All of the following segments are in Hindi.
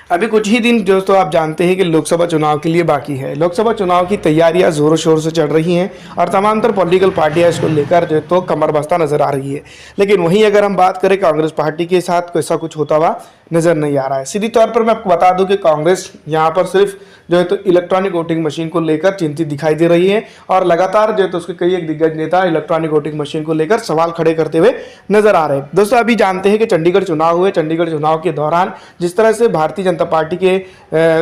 अभी कुछ ही दिन दोस्तों आप जानते हैं कि लोकसभा चुनाव के लिए बाकी है। लोकसभा चुनाव की तैयारियां जोरों शोर से चल रही हैं और तमाम तर पॉलिटिकल पार्टियां इसको लेकर जो तो कमर बस्ता नजर आ रही है। लेकिन वहीं अगर हम बात करें कांग्रेस पार्टी के साथ ऐसा कुछ होता हुआ नजर नहीं आ रहा है। सीधी तौर पर मैं आपको बता दूं कि कांग्रेस यहाँ पर सिर्फ जो है तो इलेक्ट्रॉनिक वोटिंग मशीन को लेकर चिंतित दिखाई दे रही है और लगातार जो है तो उसके कई एक दिग्गज नेता इलेक्ट्रॉनिक वोटिंग मशीन को लेकर सवाल खड़े करते हुए नजर आ रहे हैं। दोस्तों अभी जानते हैं कि चंडीगढ़ चुनाव हुए। चंडीगढ़ चुनाव के दौरान जिस तरह से भारतीय जनता पार्टी के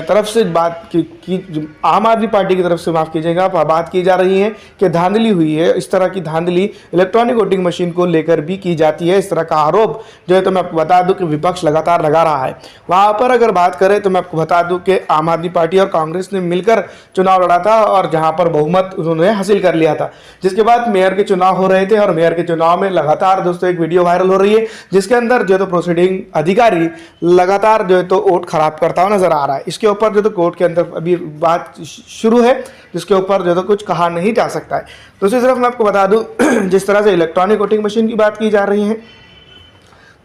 तरफ से बात की आम आदमी पार्टी की तरफ से माफ कीजिएगा बात की जा रही है कि धांधली हुई है। इस तरह की धांधली इलेक्ट्रॉनिक वोटिंग मशीन को लेकर भी की जाती है। इस तरह का आरोप जो है तो मैं आपको बता दूं कि विपक्ष लगातार लगा रहा है। वहां पर अगर बात करें तो मैं आपको बता दूं कि आम आदमी पार्टी और कांग्रेस ने मिलकर चुनाव लड़ा था और जहां पर बहुमत उन्होंने हासिल कर लिया था। जिसके बाद मेयर के चुनाव हो रहे थे और मेयर के चुनाव में लगातार दोस्तों एक वीडियो वायरल हो रही है जिसके अंदर जो है तो प्रोसीडिंग अधिकारी लगातार जो है तो वोट खराब करता हुआ नजर आ रहा है। इसके ऊपर जो तो कोर्ट के अंदर अभी बात शुरू है जिसके ऊपर जो तो कुछ कहा नहीं जा सकता है। दूसरी तरफ मैं आपको बता दूं जिस तरह से इलेक्ट्रॉनिक वोटिंग मशीन की बात की जा रही है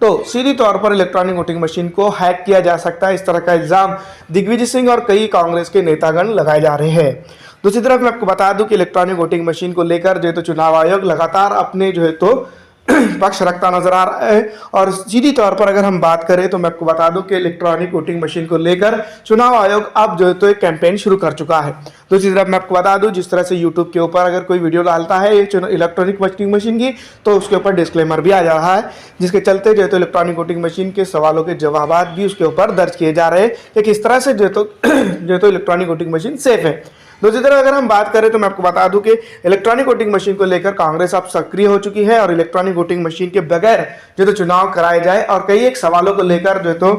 तो सीधी तौर पर इलेक्ट्रॉनिक वोटिंग मशीन को हैक किया जा सकता है। इस तरह का इल्जाम दिग्विजय सिंह और कई कांग्रेस के नेतागण लगाए जा रहे हैं। दूसरी तरफ मैं आपको बता दूं कि इलेक्ट्रॉनिक वोटिंग मशीन को लेकर जो है तो चुनाव आयोग लगातार अपने जो है तो पक्ष रखता नजर आ रहा है। और सीधी तौर पर अगर हम बात करें तो मैं आपको बता दूं कि इलेक्ट्रॉनिक वोटिंग मशीन को लेकर चुनाव आयोग अब जो है तो एक कैंपेन शुरू कर चुका है। दूसरी तरफ मैं आपको बता दूं जिस तरह से यूट्यूब के ऊपर अगर कोई वीडियो डालता है इलेक्ट्रॉनिक वोटिंग मशीन की तो उसके ऊपर डिस्क्लेमर भी आ जा रहा है जिसके चलते जो है तो इलेक्ट्रॉनिक वोटिंग मशीन के सवालों के जवाब भी उसके ऊपर दर्ज किए जा रहे हैं कि किस तरह से जो तो इलेक्ट्रॉनिक वोटिंग मशीन सेफ है। दूसरी तरफ अगर हम बात करें तो मैं आपको बता दूं कि इलेक्ट्रॉनिक वोटिंग मशीन को लेकर कांग्रेस अब सक्रिय हो चुकी है और इलेक्ट्रॉनिक वोटिंग मशीन के बगैर जो तो चुनाव कराए जाए और कई एक सवालों को लेकर जो तो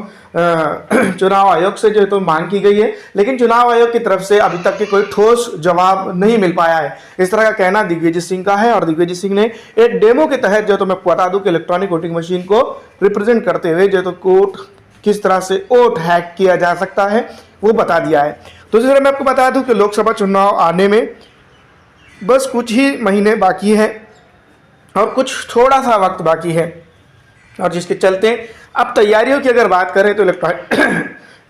चुनाव आयोग से जो तो मांग की गई है। लेकिन चुनाव आयोग की तरफ से अभी तक के कोई ठोस जवाब नहीं मिल पाया है। इस तरह का कहना दिग्विजय सिंह का है और दिग्विजय सिंह ने एक डेमो के तहत जो तो मैं आपको बता दूं कि इलेक्ट्रॉनिक वोटिंग मशीन को रिप्रेजेंट करते हुए जो तो कोर्ट किस तरह से वोट हैक किया जा सकता है वो बता दिया है। दूसरी तरफ मैं आपको बता दूं कि लोकसभा चुनाव आने में बस कुछ ही महीने बाकी है और कुछ थोड़ा सा वक्त बाकी है और जिसके चलते अब तैयारियों की अगर बात करें तो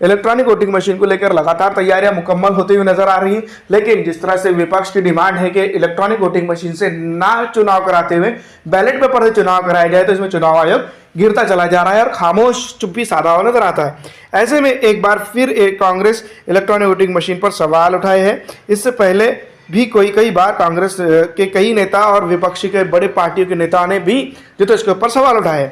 इलेक्ट्रॉनिक वोटिंग मशीन को लेकर लगातार तैयारियां मुकम्मल होती हुई नजर आ रही हैं। लेकिन जिस तरह से विपक्ष की डिमांड है कि इलेक्ट्रॉनिक वोटिंग मशीन से ना चुनाव कराते हुए बैलेट पेपर से चुनाव कराया जाए तो इसमें चुनाव आयोग गिरता चला जा रहा है और खामोश चुप्पी साधा हुआ नजर आता है। ऐसे में एक बार फिर कांग्रेस इलेक्ट्रॉनिक वोटिंग मशीन पर सवाल उठाए हैं। इससे पहले भी कई बार कांग्रेस के कई नेता और विपक्षी के बड़े पार्टियों के नेताओं ने भी जो तो इसके ऊपर सवाल उठाए।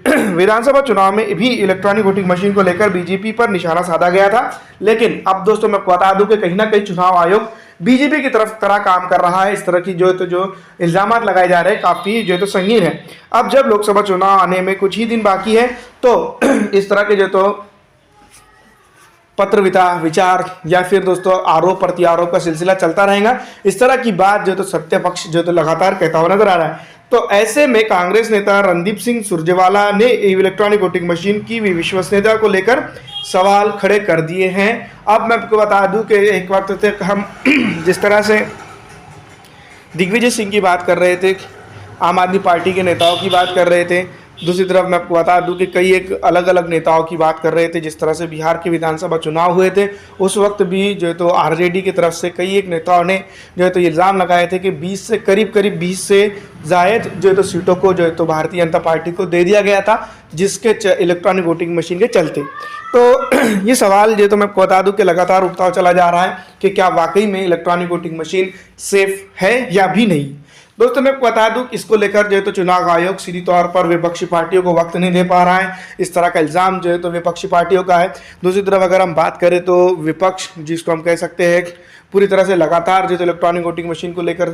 विधानसभा चुनाव में भी इलेक्ट्रॉनिक वोटिंग मशीन को लेकर बीजेपी पर निशाना साधा गया था। लेकिन अब दोस्तों मैं बता दूं कि कहीं ना कहीं चुनाव आयोग बीजेपी की तरह काम कर रहा है। इस तरह की जो इल्जाम लगाए जा रहे हैं काफी जो तो संगीन है। अब जब लोकसभा चुनाव आने में कुछ ही दिन बाकी है तो इस तरह के जो तो पत्र विचार या फिर दोस्तों आरोप प्रत्यारोप का सिलसिला चलता रहेगा। इस तरह की बात जो तो सत्य पक्ष जो तो लगातार कहता हुआ नजर आ रहा है। तो ऐसे में कांग्रेस नेता रणदीप सिंह सुरजेवाला ने इलेक्ट्रॉनिक वोटिंग मशीन की विश्वसनीयता को लेकर सवाल खड़े कर दिए हैं। अब मैं आपको बता दूं कि एक वक्त तक हम जिस तरह से दिग्विजय सिंह की बात कर रहे थे, आम आदमी पार्टी के नेताओं की बात कर रहे थे, दूसरी तरफ मैं आपको बता दूं कि कई एक अलग अलग नेताओं की बात कर रहे थे। जिस तरह से बिहार के विधानसभा चुनाव हुए थे उस वक्त भी जो है तो आरजेडी की तरफ से कई एक नेताओं ने जो है तो इल्ज़ाम लगाए थे कि 20 से करीब 20 से जायद जो है तो सीटों को जो है तो भारतीय जनता पार्टी को दे दिया गया था जिसके इलेक्ट्रॉनिक वोटिंग मशीन के चलते। तो ये सवाल जो तो मैं आपको बता दूं कि लगातार उठता हुआ चला जा रहा है कि क्या वाकई में इलेक्ट्रॉनिक वोटिंग मशीन सेफ है या भी नहीं। दोस्तों मैं बता दूं इसको लेकर जो है तो चुनाव आयोग सीधी तौर पर विपक्षी पार्टियों को वक्त नहीं दे पा रहा है। इस तरह का इल्ज़ाम जो है तो विपक्षी पार्टियों का है। दूसरी तरफ अगर हम बात करें तो विपक्ष जिसको हम कह सकते हैं पूरी तरह से लगातार जो तो इलेक्ट्रॉनिक वोटिंग मशीन को लेकर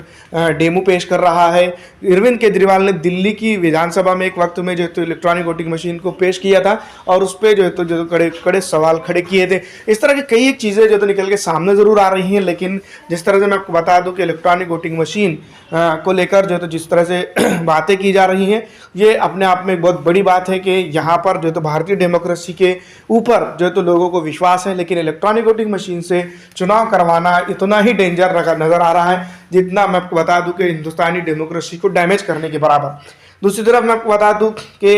डेमो पेश कर रहा है। अरविंद केजरीवाल ने दिल्ली की विधानसभा में एक वक्त में जो तो इलेक्ट्रॉनिक वोटिंग मशीन को पेश किया था और उस पर जो तो कड़े सवाल खड़े किए थे। इस तरह की कई एक चीज़ें जो तो निकल के सामने ज़रूर आ रही हैं। लेकिन जिस तरह से मैं आपको बता दूं कि इलेक्ट्रॉनिक वोटिंग मशीन को लेकर जो तो जिस तरह से बातें की जा रही हैं ये अपने आप में एक बहुत बड़ी बात है कि यहाँ पर जो तो भारतीय डेमोक्रेसी के ऊपर जो तो लोगों को विश्वास है। लेकिन इलेक्ट्रॉनिक वोटिंग मशीन से चुनाव करवाना इतना ही डेंजर नज़र आ रहा है जितना मैं आपको बता दूं कि हिंदुस्तानी डेमोक्रेसी को डैमेज करने के बराबर। दूसरी तरफ मैं आपको बता दूं कि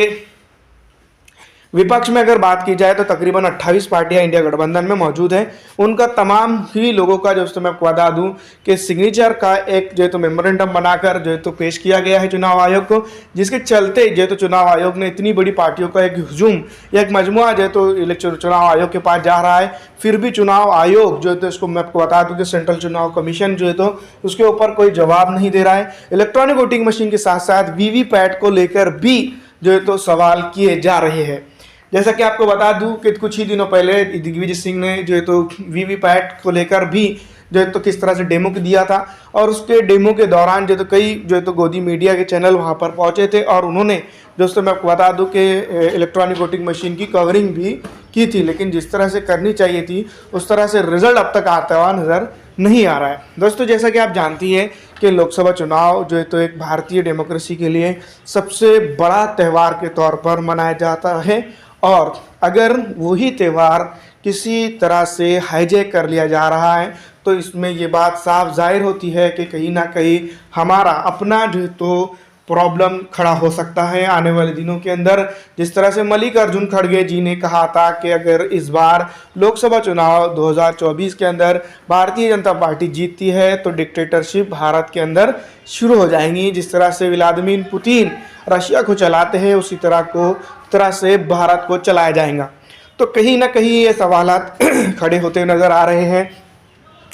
विपक्ष में अगर बात की जाए तो तकरीबन 28 पार्टियां इंडिया गठबंधन में मौजूद हैं। उनका तमाम ही लोगों का दोस्तों मैं आपको बता दूं कि सिग्नेचर का एक जो है तो मेमोरेंडम बनाकर जो है तो पेश किया गया है चुनाव आयोग को, जिसके चलते जो है तो चुनाव आयोग ने इतनी बड़ी पार्टियों का एक हुजूम या एक मजमुआ जो है तो चुनाव आयोग के पास जा रहा है। फिर भी चुनाव आयोग जो है तो इसको मैं आपको बता दूं कि सेंट्रल चुनाव कमीशन जो है तो उसके ऊपर कोई जवाब नहीं दे रहा है। इलेक्ट्रॉनिक वोटिंग मशीन के साथ साथ वीवीपैट को लेकर भी जो है तो सवाल किए जा रहे हैं। जैसा कि आपको बता दूं कि कुछ ही दिनों पहले दिग्विजय सिंह ने जो है तो वीवीपैट को लेकर भी जो है तो किस तरह से डेमो दिया था, और उसके डेमो के दौरान जो तो कई जो है तो गोदी मीडिया के चैनल वहां पर पहुंचे थे और उन्होंने दोस्तों मैं आपको बता दूं कि इलेक्ट्रॉनिक वोटिंग मशीन की कवरिंग भी की थी, लेकिन जिस तरह से करनी चाहिए थी उस तरह से रिजल्ट अब तक आता हुआ नज़र नहीं आ रहा है। दोस्तों जैसा कि आप जानती हैं कि लोकसभा चुनाव जो है तो एक भारतीय डेमोक्रेसी के लिए सबसे बड़ा त्यौहार के तौर पर मनाया जाता है, और अगर वही त्यौहार किसी तरह से हाईजैक कर लिया जा रहा है तो इसमें ये बात साफ जाहिर होती है कि कहीं ना कहीं हमारा अपना जो तो प्रॉब्लम खड़ा हो सकता है आने वाले दिनों के अंदर। जिस तरह से मल्लिकार्जुन खड़गे जी ने कहा था कि अगर इस बार लोकसभा चुनाव 2024 के अंदर भारतीय जनता पार्टी जीतती है तो डिक्टेटरशिप भारत के अंदर शुरू हो जाएंगी। जिस तरह से व्लादिमीर पुतिन रशिया को चलाते हैं उसी तरह से भारत को चलाया जाएगा। तो कहीं ना कहीं ये सवालात खड़े होते नज़र आ रहे हैं।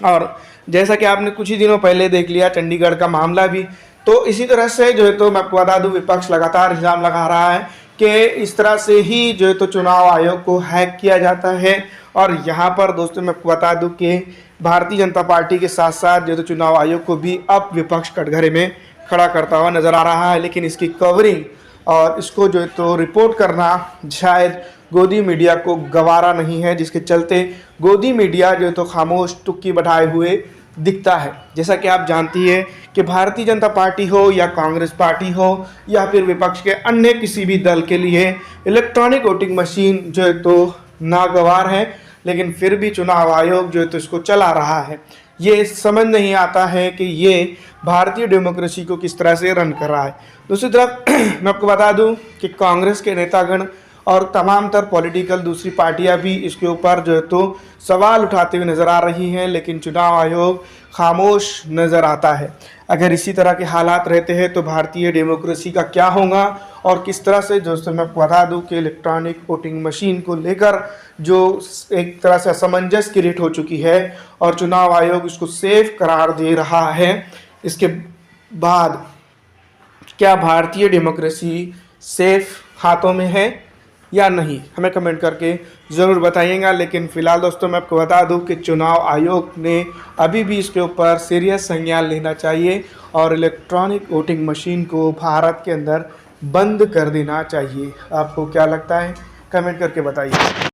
और जैसा कि आपने कुछ ही दिनों पहले देख लिया चंडीगढ़ का मामला भी, तो इसी तरह से जो है तो मैं आपको बता दूं विपक्ष लगातार इल्ज़ाम लगा रहा है कि इस तरह से ही जो है तो चुनाव आयोग को हैक किया जाता है। और यहाँ पर दोस्तों मैं आपको बता दूं कि भारतीय जनता पार्टी के साथ साथ जो है तो चुनाव आयोग को भी अब विपक्ष कटघरे में खड़ा करता हुआ नज़र आ रहा है, लेकिन इसकी कवरिंग और इसको जो है तो रिपोर्ट करना शायद गोदी मीडिया को गवारा नहीं है, जिसके चलते गोदी मीडिया जो है तो खामोश तुक्की बैठाए हुए दिखता है। जैसा कि आप जानती है कि भारतीय जनता पार्टी हो या कांग्रेस पार्टी हो या फिर विपक्ष के अन्य किसी भी दल के लिए इलेक्ट्रॉनिक वोटिंग मशीन जो है तो नागवार है, लेकिन फिर भी चुनाव आयोग जो है तो इसको चला रहा है। ये समझ नहीं आता है कि ये भारतीय डेमोक्रेसी को किस तरह से रन कर रहा है। दूसरी तरफ मैं आपको बता दूं कि कांग्रेस के नेतागण और तमाम तर पॉलिटिकल दूसरी पार्टियां भी इसके ऊपर जो है तो सवाल उठाते हुए नज़र आ रही हैं, लेकिन चुनाव आयोग खामोश नज़र आता है। अगर इसी तरह के हालात रहते हैं तो भारतीय डेमोक्रेसी का क्या होगा, और किस तरह से दोस्तों मैं आपको बता दूं कि इलेक्ट्रॉनिक वोटिंग मशीन को लेकर जो एक तरह से असमंजस क्रिएट हो चुकी है और चुनाव आयोग इसको सेफ करार दे रहा है, इसके बाद क्या भारतीय डेमोक्रेसी सेफ हाथों में है या नहीं, हमें कमेंट करके ज़रूर बताइएगा। लेकिन फ़िलहाल दोस्तों मैं आपको बता दूं कि चुनाव आयोग ने अभी भी इसके ऊपर सीरियस संज्ञान लेना चाहिए और इलेक्ट्रॉनिक वोटिंग मशीन को भारत के अंदर बंद कर देना चाहिए। आपको क्या लगता है, कमेंट करके बताइए।